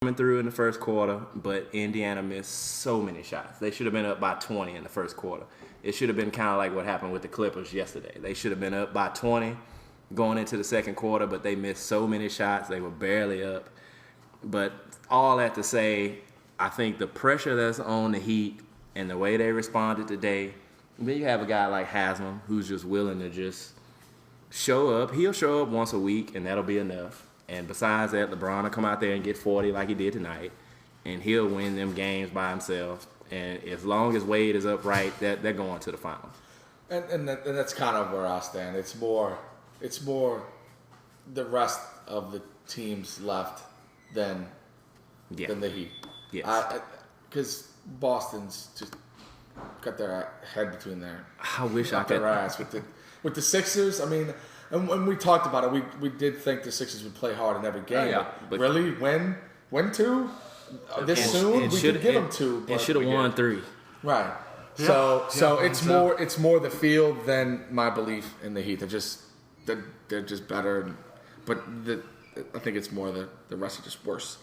coming through in the first quarter, but Indiana missed so many shots. They should have been up by 20 in the first quarter. It should have been kind of like what happened with the Clippers yesterday. They should have been up by 20 going into the second quarter, but they missed so many shots. They were barely up. But all that to say, I think the pressure that's on the Heat and the way they responded today, then you have a guy like Haslam who's just willing to just show up. He'll show up once a week, and that'll be enough. And besides that, LeBron will come out there and get 40 like he did tonight, and he'll win them games by himself. And as long as Wade is upright, they're going to the finals. And that's kind of where I stand. It's more the rest of the teams left than the Heat. Yes. Because Boston's just got their head between their I wish I could. Their ass with the Sixers. I mean. And when we talked about it, we did think the Sixers would play hard in every game. But really, when two? This soon? We could give them two. It should have won 3. Right. So it's more the field than my belief in the Heat. They're just better. But I think it's more the rest are just worse.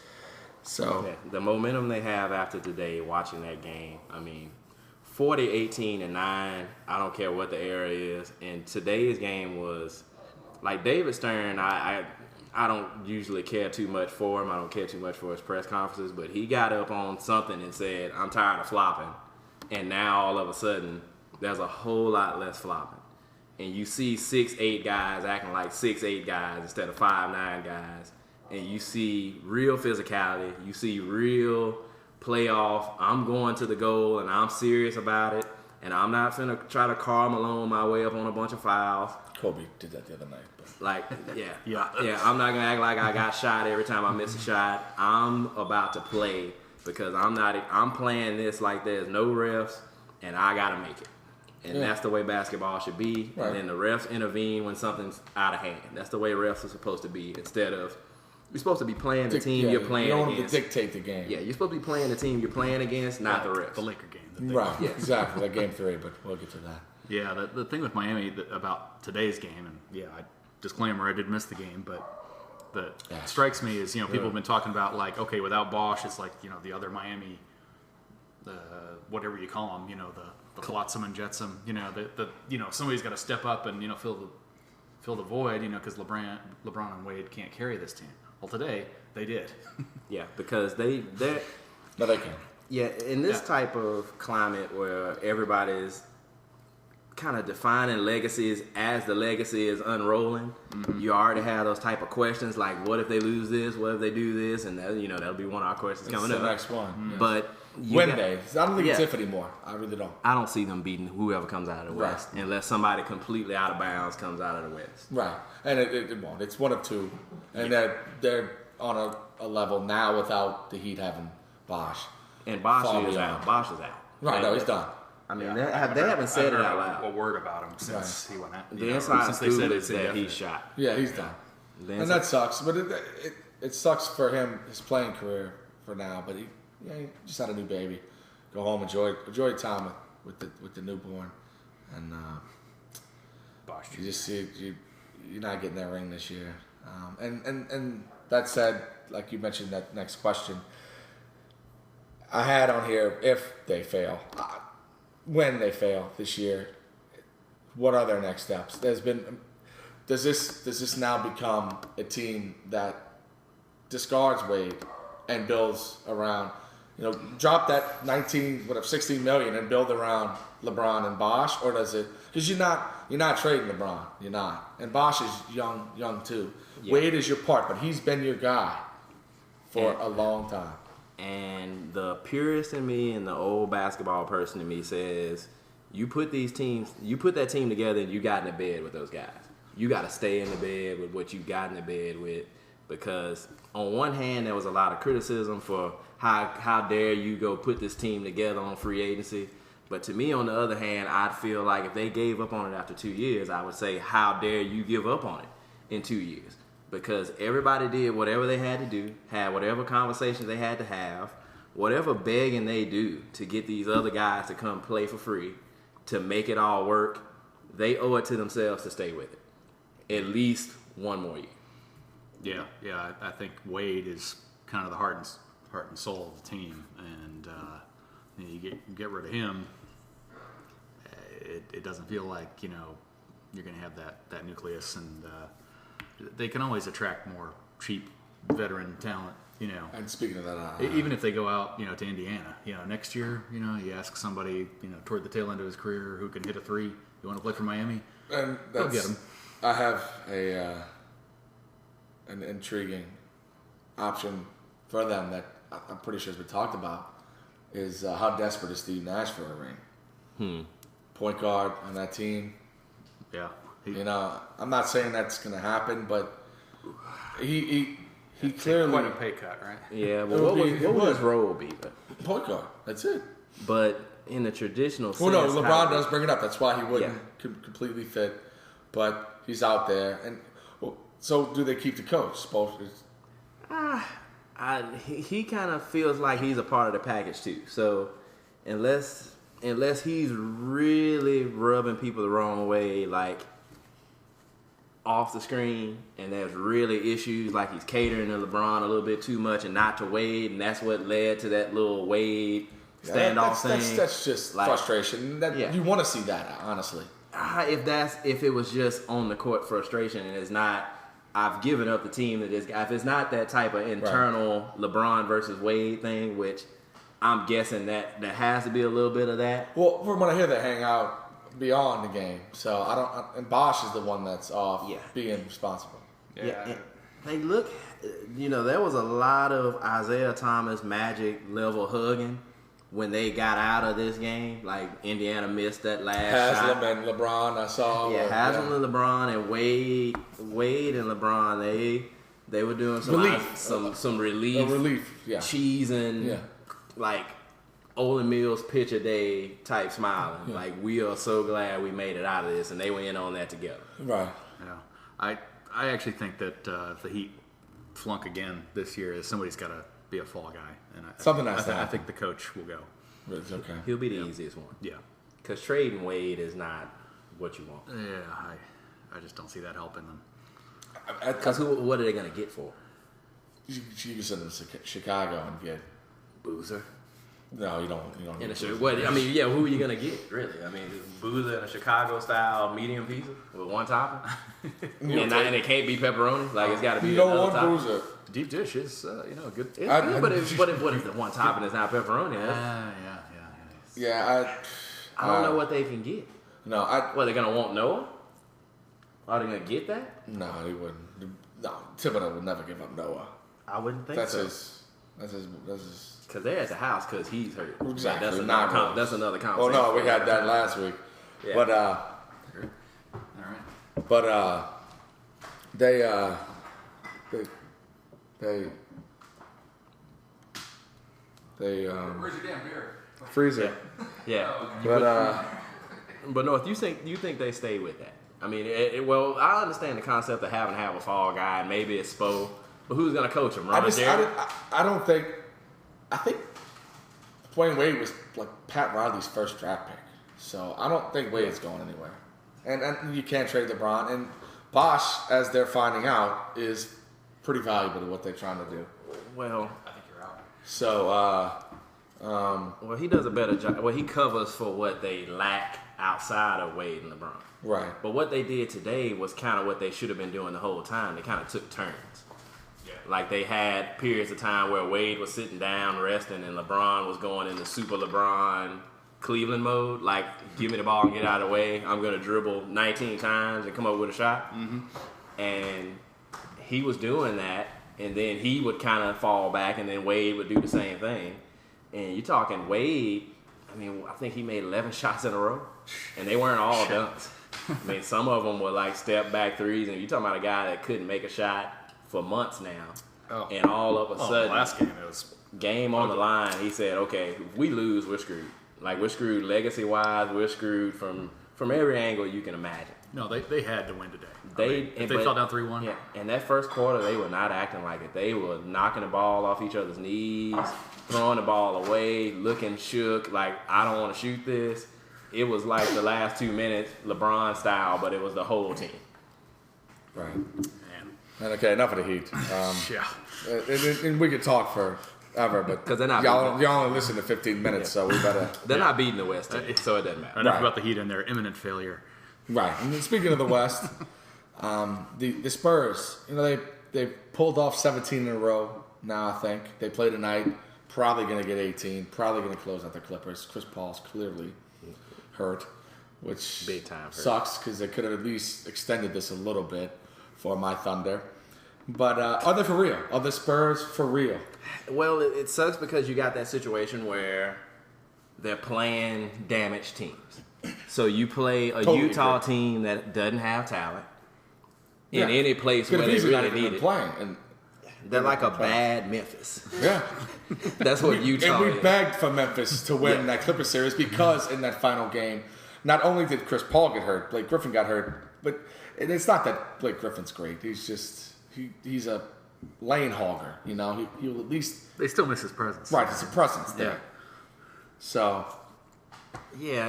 So the momentum they have after today, watching that game, I mean, 40, 18, and 9, I don't care what the era is. And today's game was, like David Stern, I don't usually care too much for him. I don't care too much for his press conferences. But he got up on something and said, I'm tired of flopping. And now all of a sudden, there's a whole lot less flopping. And you see 6'8" guys acting like 6'8" guys instead of 5'9" guys. And you see real physicality. You see real playoff. I'm going to the goal, and I'm serious about it. And I'm not finna try to Karl Malone my way up on a bunch of fouls. Kobe did that the other night. But. Like, yeah. I'm not gonna act like I got shot every time I miss a shot. I'm about to play because I'm playing this like there's no refs, and I gotta make it. And that's the way basketball should be. Right. And then the refs intervene when something's out of hand. That's the way refs are supposed to be. Instead of you're supposed to be playing the team you're playing against. You don't want to dictate the game. Yeah, you're supposed to be playing the team you're playing against, not the refs. The Laker game. Right, exactly. That game 3, but we'll get to that. Yeah, the thing with Miami about today's game, and disclaimer, I did miss the game, but that strikes me is, people have been talking about, like, okay, without Bosch, it's like, the other Miami, whatever you call them, the Flotsam and Jetsam, somebody's got to step up and, fill the void, because LeBron and Wade can't carry this team. Well, today, they did. Yeah, because they're... No, they can. Yeah, in this type of climate where everybody's kind of defining legacies as the legacy is unrolling, you already have those type of questions like, what if they lose this? What if they do this? And that'll be one of our questions coming up. The next one. But I don't think it's if anymore. I really don't. I don't see them beating whoever comes out of the West unless somebody completely out of bounds comes out of the West. Right, and it won't. It's one of two, and they're on a level now without the Heat having Bosch. And Bosch is out. Right, no, he's done. I mean, they haven't said it out loud. A word about him since he went out. The inside scoop is that he's shot. Yeah, he's done. And that sucks. But it sucks for him, his playing career for now. But he just had a new baby. Go home, enjoy time with the newborn. And Bosch, you just see you're not getting that ring this year. And that said, like you mentioned, that next question. I had on here if they fail, when they fail this year, what are their next steps? Does this now become a team that discards Wade and builds around, drop that 16 million and build around LeBron and Bosch, or does it? Because you're not trading LeBron, you're not, and Bosch is young too. Yeah. Wade is your part, but he's been your guy for a long time. And the purist in me and the old basketball person in me says, you put that team together and you got in the bed with those guys. You got to stay in the bed with what you got in the bed with, because on one hand, there was a lot of criticism for how dare you go put this team together on free agency. But to me, on the other hand, I'd feel like if they gave up on it after 2 years, I would say, how dare you give up on it in 2 years? Because everybody did whatever they had to do, had whatever conversations they had to have, whatever begging they do to get these other guys to come play for free, to make it all work, they owe it to themselves to stay with it. At least one more year. Yeah. I think Wade is kind of the heart heart and soul of the team, and you get rid of him. It doesn't feel like you're going to have that nucleus, and they can always attract more cheap veteran talent. And speaking of that, even if they go out, to Indiana, next year, you ask somebody, toward the tail end of his career who can hit a three, you want to play for Miami? and They'll get him. I have an intriguing option for them that I'm pretty sure has been talked about is how desperate is Steve Nash for a ring? Point guard on that team. Yeah. I'm not saying that's going to happen, but he clearly quite a pay cut, right? Yeah, well, what would his role be? Point guard. That's it. But in the traditional sense... Well, no, LeBron does bring it up. That's why he wouldn't completely fit. But he's out there. And so do they keep the coach? He kind of feels like he's a part of the package, too. So unless he's really rubbing people the wrong way, like off the screen, and there's really issues like he's catering to LeBron a little bit too much and not to Wade, and that's what led to that little Wade standoff thing. That's just frustration. You want to see that, honestly. If it was just on the court frustration, and it's not, I've given up the team to this guy. If it's not that type of internal LeBron versus Wade thing, which I'm guessing that there has to be a little bit of that. Well, from what I hear, they hang out beyond the game. So and Bosch is the one that's off being responsible. Yeah. They look, there was a lot of Isaiah Thomas Magic level hugging when they got out of this game. Like Indiana missed that last shot. Haslam and LeBron, I saw. Yeah, Haslam and LeBron and Wade and LeBron, they were doing some relief, cheesing, like Olin Mills pitch a day type smiling. Like, we are so glad we made it out of this, and they went in on that together. Right. Yeah. I actually think that if the Heat flunk again this year, somebody's got to be a fall guy. And I think the coach will go. It's okay. He'll be the easiest one. Yeah. Because trading Wade is not what you want. Yeah, I just don't see that helping them. Because what are they going to get for? You can send them to Chicago and get Boozer. No, you don't. In who are you gonna get? Really? I mean, Boozer in a Chicago style medium pizza with one topping, and it can't be pepperoni. Like, it's got to be. You don't want Boozer. Deep dish is good. It's good, but what if the one topping is not pepperoni? Yeah. I don't know what they can get. No, they're gonna want Noah? Are they gonna get that? No, he wouldn't. No, Thibodeau would never give up Noah. I wouldn't think so. That's his. Because they're at the house because he's hurt. Exactly. That's another conversation. Oh no, we had that last week. Yeah. But all right. But they where's your damn beer? freezer. Yeah. But no, if you think they stay with that. I mean, I understand the concept of having to have a fall guy. Maybe it's Spo, but who's gonna coach him? I don't think. I think Dwayne Wade was like Pat Riley's first draft pick, so I don't think Wade's going anywhere. And you can't trade LeBron. And Bosch, as they're finding out, is pretty valuable to what they're trying to do. Well, I think you're out. So, well, he does a better job. Well, he covers for what they lack outside of Wade and LeBron. Right. But what they did today was kind of what they should have been doing the whole time. They kind of took turns. Like, they had periods of time where Wade was sitting down, resting, and LeBron was going into super LeBron Cleveland mode. Like, give me the ball and get out of the way. I'm going to dribble 19 times and come up with a shot. Mm-hmm. And he was doing that, and then he would kind of fall back, and then Wade would do the same thing. And you're talking Wade, I think he made 11 shots in a row, and they weren't all dunks. Some of them were like step back threes, and you're talking about a guy that couldn't make a shot for months now, and all of a sudden, last game it was game on the line. He said, "Okay, if we lose, we're screwed. Like, we're screwed legacy wise. We're screwed from every angle you can imagine." No, they had to win today. They fell down 3-1. Yeah, and that first quarter they were not acting like it. They were knocking the ball off each other's knees, throwing the ball away, looking shook. Like, I don't want to shoot this. It was like the last 2 minutes, LeBron style, but it was the whole team. Right. And okay, enough of the Heat. Yeah. And we could talk for ever, but 'Cause they're not y'all only listen to 15 minutes, so we better. They're not beating the West team, so it doesn't matter. Enough Right. about the Heat and their imminent failure. Right. And then speaking of the West, the Spurs, they pulled off 17 in a row now, I think. They play tonight, probably going to get 18, probably going to close out the Clippers. Chris Paul's clearly hurt, which Big time hurt. sucks because they could have at least extended this a little bit for my Thunder. But are they for real? Are the Spurs for real? Well, it sucks because you got that situation where they're playing damaged teams. So you play a Totally Utah agree. team that doesn't have talent in Yeah. any place Could where have they easily really not need even it. playing. And They're like a bad Memphis. yeah. That's what Utah And we is. begged for Memphis to win that Clippers series because in that final game, not only did Chris Paul get hurt, Blake Griffin got hurt, but it's not that Blake Griffin's great. He's just he's a lane hogger. He'll at least They still miss his presence. right. It's a presence there. Yeah. So Yeah,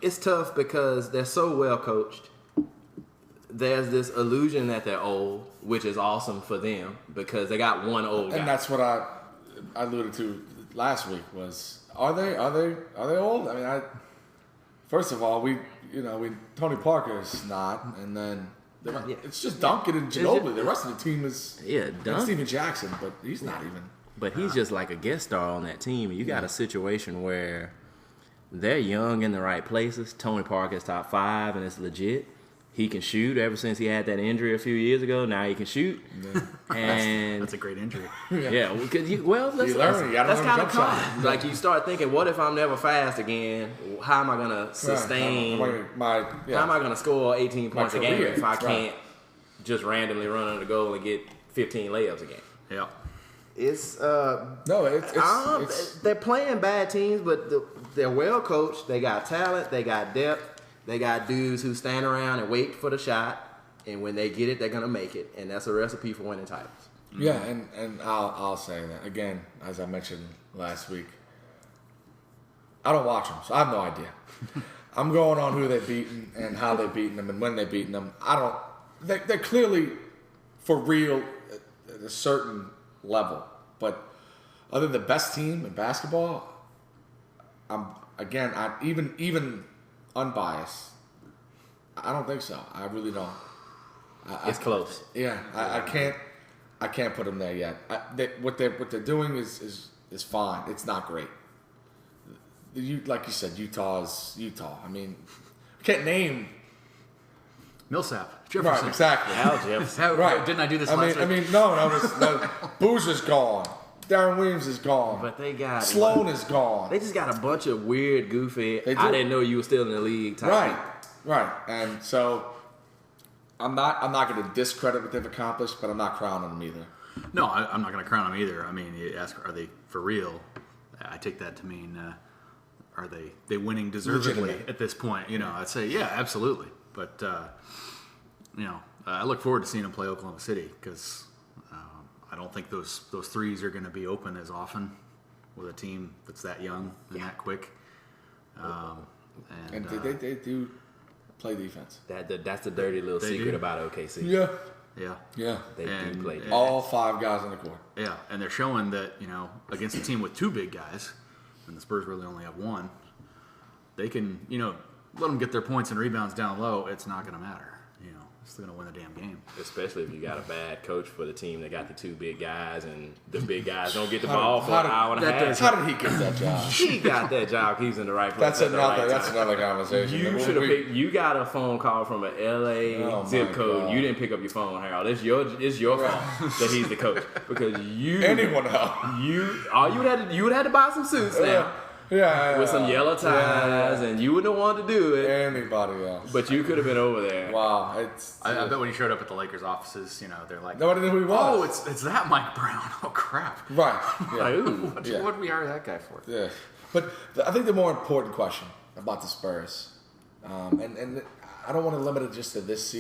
it's tough because they're so well coached. There's this illusion that they're old, which is awesome for them because they got one old guy. and that's what I alluded to last week was are they old? I mean, first of all Tony Parker's not, and then it's just Duncan and Ginobili. The rest of the team is and Duncan. Steven Jackson, but he's not even. But he's just like a guest star on that team. You got a situation where they're young in the right places. Tony Parker's top 5, and it's legit. He can shoot. Ever since he had that injury a few years ago, now he can shoot. Yeah. And That's a great injury. yeah, because that's learn. You gotta that's learn kind of jump shot. common. Like you start thinking, what if I'm never fast again? How am I gonna sustain? How How am I gonna score 18 points a game career, if I right. can't just randomly run under the goal and get 15 layups a game? Yeah. It's No, it's they're playing bad teams, but they're well coached. They got talent. They got depth. They got dudes who stand around and wait for the shot, and when they get it, they're gonna make it, and that's a recipe for winning titles. yeah, and I'll say that again, as I mentioned last week. I don't watch them, so I have no idea. I'm going on who they've beaten and how they've beaten them and when they've beaten them. They're clearly for real at a certain level, but other than the best team in basketball, I'm even unbiased. I don't think so. I really don't. It's close. Yeah, I can't put them there yet. What they're doing is fine. It's not great. Like you said, Utah is Utah. I mean, I can't name. Millsap. Jefferson. Right, exactly. Al Jefferson. Right. Didn't I do this I last mean, week? no. Boozer's gone. Darren Williams is gone. But they got Sloan is gone. They just got a bunch of weird, goofy. They do. I didn't know you were still in the league. Type Right. And so I'm not going to discredit what they've accomplished, but I'm not crowning them either. No, I'm not going to crown them either. I mean, you ask, are they for real? I take that to mean, are they winning deservedly Legitimate. at this point? I'd say, yeah, absolutely. But, I look forward to seeing them play Oklahoma City because I don't think those threes are going to be open as often with a team that's that young and that quick. And they do play defense. That's the dirty little They secret do. about OKC. Yeah. They do And- play. All 5 guys on the court. Yeah, and they're showing that, against a team with 2 big guys, and the Spurs really only have 1, they can, let them get their points and rebounds down low. It's not going to matter. It's still going to win the damn game. Especially if you got a bad coach for the team that got the 2 big guys, and the big guys don't get the ball for an hour and a half. How did he get that job? He got that job. He's in the right place. That's at the right another time. conversation. You should have picked. You got a phone call from an LA Oh, zip my code. God. You didn't pick up your phone, Harold. It's your fault that he's the coach because you Anyone else? you would have to buy some suits now Yeah. with some yellow ties, and you wouldn't want to do it. Anybody else? But you could have been over there. Wow. I bet when he showed up at the Lakers offices, they're like, Nobody knew who he oh, was. it's that Mike Brown. Oh, crap. Right. Yeah. Like, ooh. What Yeah. did we hire that guy for? Yeah. But I think the more important question about the Spurs, and I don't want to limit it just to this season.